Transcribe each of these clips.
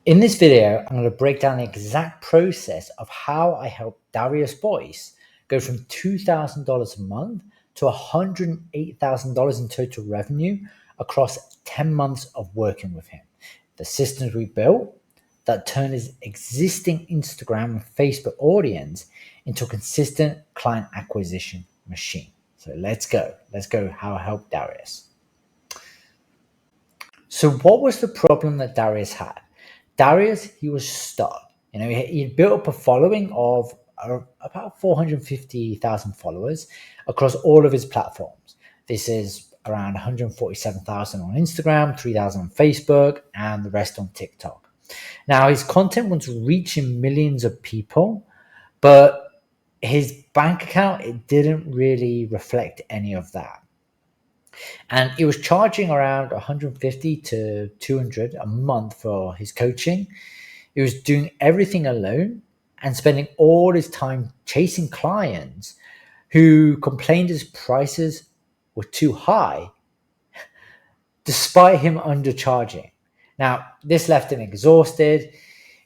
In this video, I'm going to break down the exact process of how I helped Darius Boyce go from $2,000 a month to $108,000 in total revenue across 10 months of working with him. The systems we built that turned his existing Instagram and Facebook audience into a consistent client acquisition machine. So let's go how I helped Darius. So what was the problem that Darius had? Darius, he was stuck. He built up a following of about 450,000 followers across all of his platforms. This is around 147,000 on Instagram, 3,000 on Facebook, and the rest on TikTok. Now, his content was reaching millions of people, but his bank account, it didn't really reflect any of that. And he was charging around 150 to 200 a month for his coaching. He was doing everything alone and spending all his time chasing clients who complained his prices were too high, despite him undercharging. Now, this left him exhausted.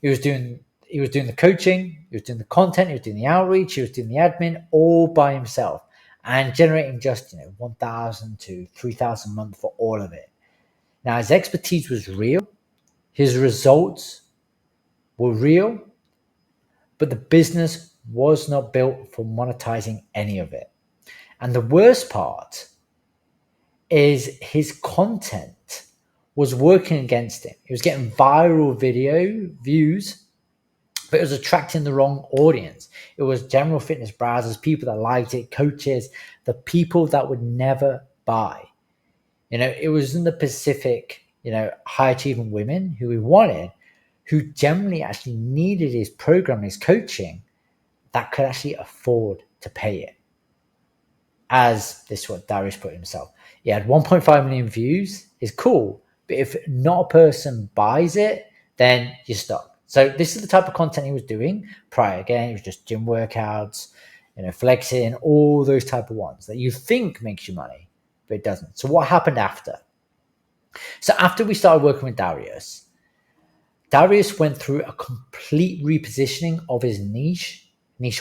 He was doing the coaching, he was doing the content, he was doing the outreach, he was doing the admin all by himself, and generating just 1,000 to 3,000 a month for all of it. Now, his expertise was real, his results were real, but the business was not built for monetizing any of it. And the worst part is his content was working against him. He was getting viral video views, but it was attracting the wrong audience. It was general fitness browsers, people that liked it, coaches, the people that would never buy. It was in the Pacific, high achieving women who he wanted, who generally actually needed his program, his coaching, that could actually afford to pay it. As this is what Darius put himself. He had 1.5 million views. It's cool, but if not a person buys it, then you're stuck. So this is the type of content he was doing prior. Again, it was just gym workouts, flexing, all those type of ones that you think makes you money, but it doesn't. So what happened after? So after we started working with Darius went through a complete repositioning of his niche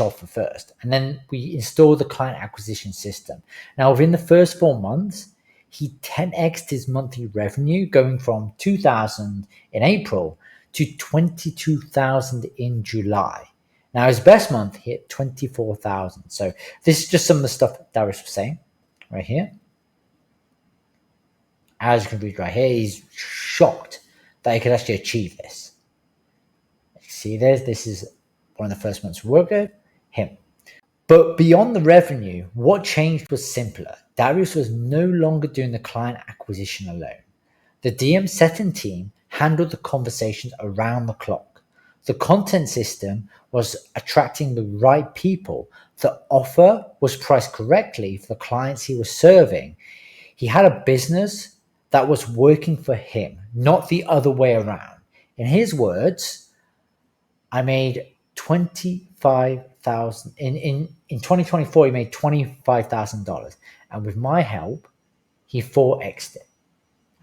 offer first, and then we installed the client acquisition system. Now, within the first 4 months, he 10x'd his monthly revenue, going from 2,000 in April to 22,000 in July. Now, his best month hit 24,000. So this is just some of the stuff that Darius was saying right here. As you can read right here, he's shocked that he could actually achieve this. See this is one of the first months we worked with him. But beyond the revenue, what changed was simpler. Darius was no longer doing the client acquisition alone. The DM setting team handled the conversations around the clock. The content system was attracting the right people. The offer was priced correctly for the clients he was serving. He had a business that was working for him, not the other way around. In his words, I made 25,000 in 2024. He made $25,000, and with my help, he 4x'd it.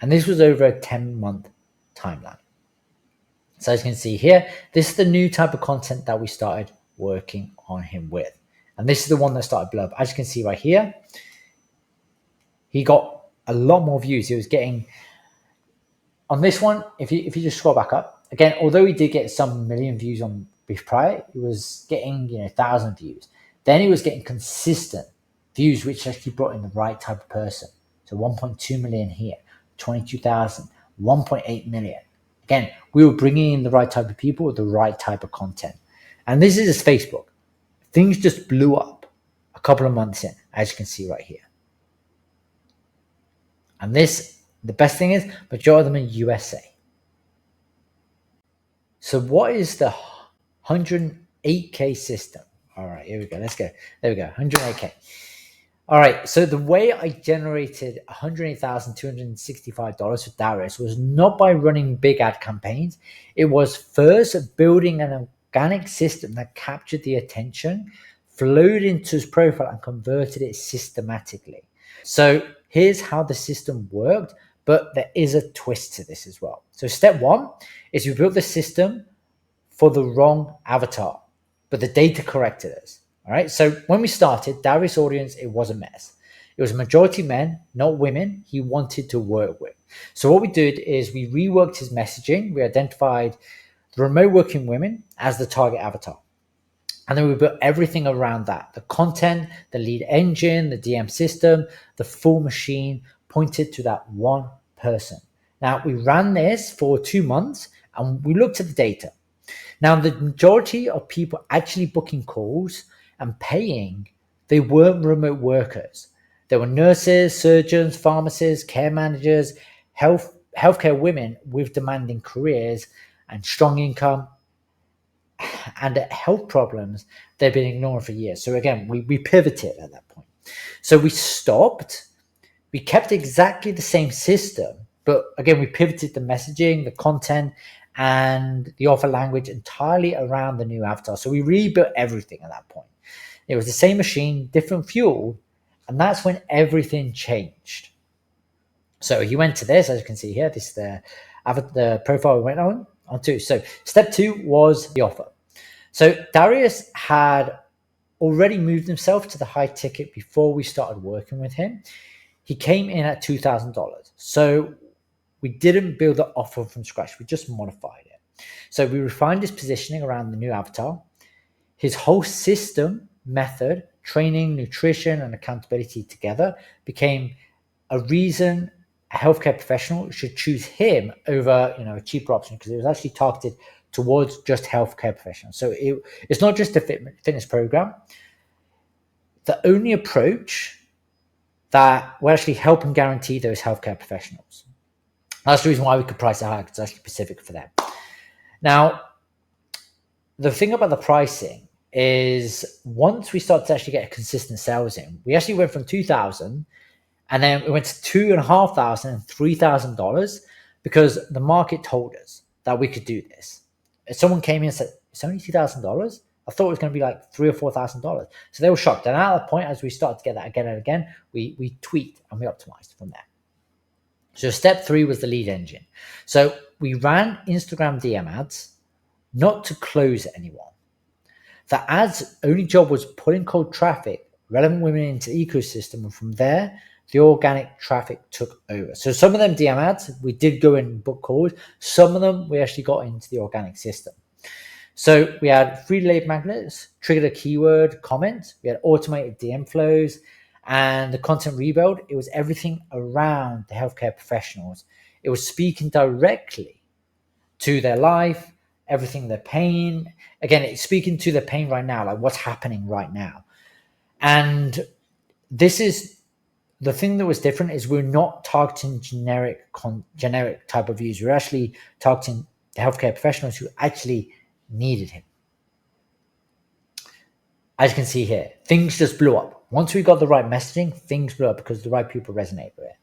And this was over a 10-month timeline. So as you can see here, this is the new type of content that we started working on him with, and this is the one that started blow up. As you can see right here, he got a lot more views. He was getting on this one. If you just scroll back up again, although he did get some million views on Beef prior, he was getting 1,000 views. Then he was getting consistent views, which actually brought in the right type of person. So 1.2 million here, 22,000, 1.8 million. Again, we were bringing in the right type of people with the right type of content. And this is his Facebook. Things just blew up a couple of months in, as you can see right here. And the best thing is, majority of them in USA. So what is the 108K system? All right, here we go. Let's go. There we go, 108K. All right, so the way I generated $108,265 for Darius was not by running big ad campaigns. It was first building an organic system that captured the attention, flowed into his profile, and converted it systematically. So here's how the system worked but there is a twist to this as well. So step one is we built the system for the wrong avatar, but the data corrected us. All right. So when we started, Darius' audience, it was a mess. It was majority men, not women, he wanted to work with. So what we did is we reworked his messaging. We identified the remote working women as the target avatar. And then we built everything around that. The content, the lead engine, the DM system, the full machine pointed to that one person. Now, we ran this for 2 months and we looked at the data. Now, the majority of people actually booking calls and paying, they weren't remote workers. There were nurses, surgeons, pharmacists, care managers, healthcare women with demanding careers and strong income and health problems they've been ignoring for years. So again, we pivoted at that point. So we stopped. We kept exactly the same system, but again, we pivoted the messaging, the content, and the offer language entirely around the new avatar. So we rebuilt everything at that point. It was the same machine, different fuel, and that's when everything changed. So he went to this, as you can see here, this is the profile we went on to. So step 2 was the offer. So Darius had already moved himself to the high ticket before we started working with him. He came in at $2,000. So we didn't build the offer from scratch. We just modified it. So we refined his positioning around the new avatar. His whole system, method, training, nutrition, and accountability together became a reason a healthcare professional should choose him over, a cheaper option, because it was actually targeted towards just healthcare professionals. So it's not just a fitness program. The only approach that will actually help and guarantee those healthcare professionals. That's the reason why we could price it high, because it's actually specific for them. Now, the thing about the pricing is once we started to actually get consistent sales in, we actually went from 2,000 and then we went to $2,500 and $3,000 because the market told us that we could do this. If someone came in and said, it's only $2,000, I thought it was going to be like $3,000 or $4,000. So they were shocked. And at that point, as we started to get that again and again, we tweaked and we optimized from there. So step 3 was the lead engine. So we ran Instagram DM ads, not to close anyone. The ads' only job was pulling cold traffic, relevant women into the ecosystem, and from there, the organic traffic took over. So some of them DM ads, we did go and book calls. Some of them, we actually got into the organic system. So we had free lead magnets, triggered a keyword comment. We had automated DM flows and the content rebuild. It was everything around the healthcare professionals. It was speaking directly to their life, everything they're paying. Again, it's speaking to their pain right now, like what's happening right now. And this is the thing that was different is we're not targeting generic type of views. We're actually targeting the healthcare professionals who actually needed him. As you can see here, things just blew up. Once we got the right messaging, things blew up because the right people resonate with it.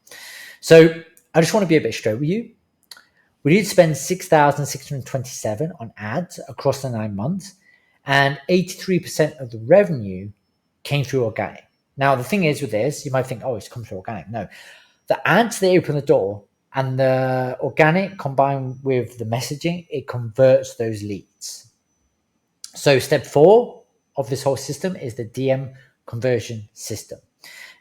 So I just want to be a bit straight with you. We did spend $6,627 on ads across the 9 months, and 83% of the revenue came through organic. Now, the thing is with this, you might think, oh, it's come through organic. No, the ads, they open the door, and the organic combined with the messaging, it converts those leads. So step 4 of this whole system is the DM conversion system.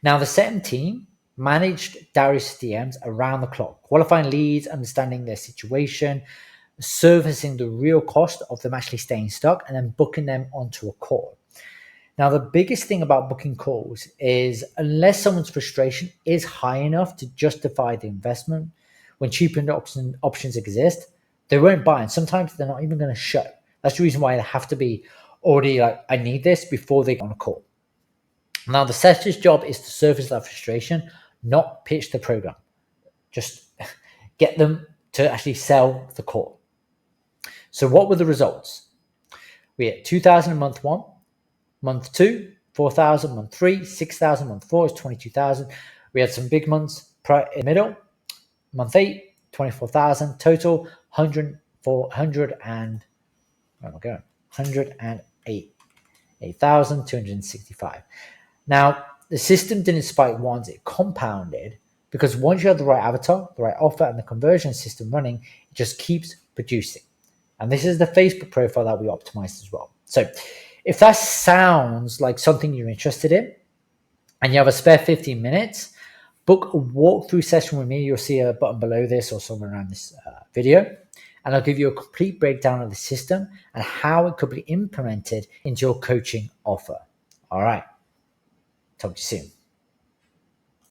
Now, the SETM team managed Darius DMs around the clock, qualifying leads, understanding their situation, servicing the real cost of them actually staying stuck, and then booking them onto a call. Now, the biggest thing about booking calls is unless someone's frustration is high enough to justify the investment, when cheaper options exist, they won't buy. And sometimes they're not even going to show. That's the reason why they have to be already like, I need this before they get on a call. Now, the setter's job is to surface that frustration, not pitch the program. Just get them to actually sell the call. So what were the results? We had 2,000 in month 1, month 2, 4,000, month 3, 6,000, month 4 is 22,000. We had some big months in the middle. Month 8, 24,000 total, 108,265. Now, the system didn't spike once, it compounded because once you have the right avatar, the right offer, and the conversion system running, it just keeps producing. And this is the Facebook profile that we optimized as well. So if that sounds like something you're interested in and you have a spare 15 minutes, book a walkthrough session with me. You'll see a button below this or somewhere around this video. And I'll give you a complete breakdown of the system and how it could be implemented into your coaching offer. All right. Talk to you soon.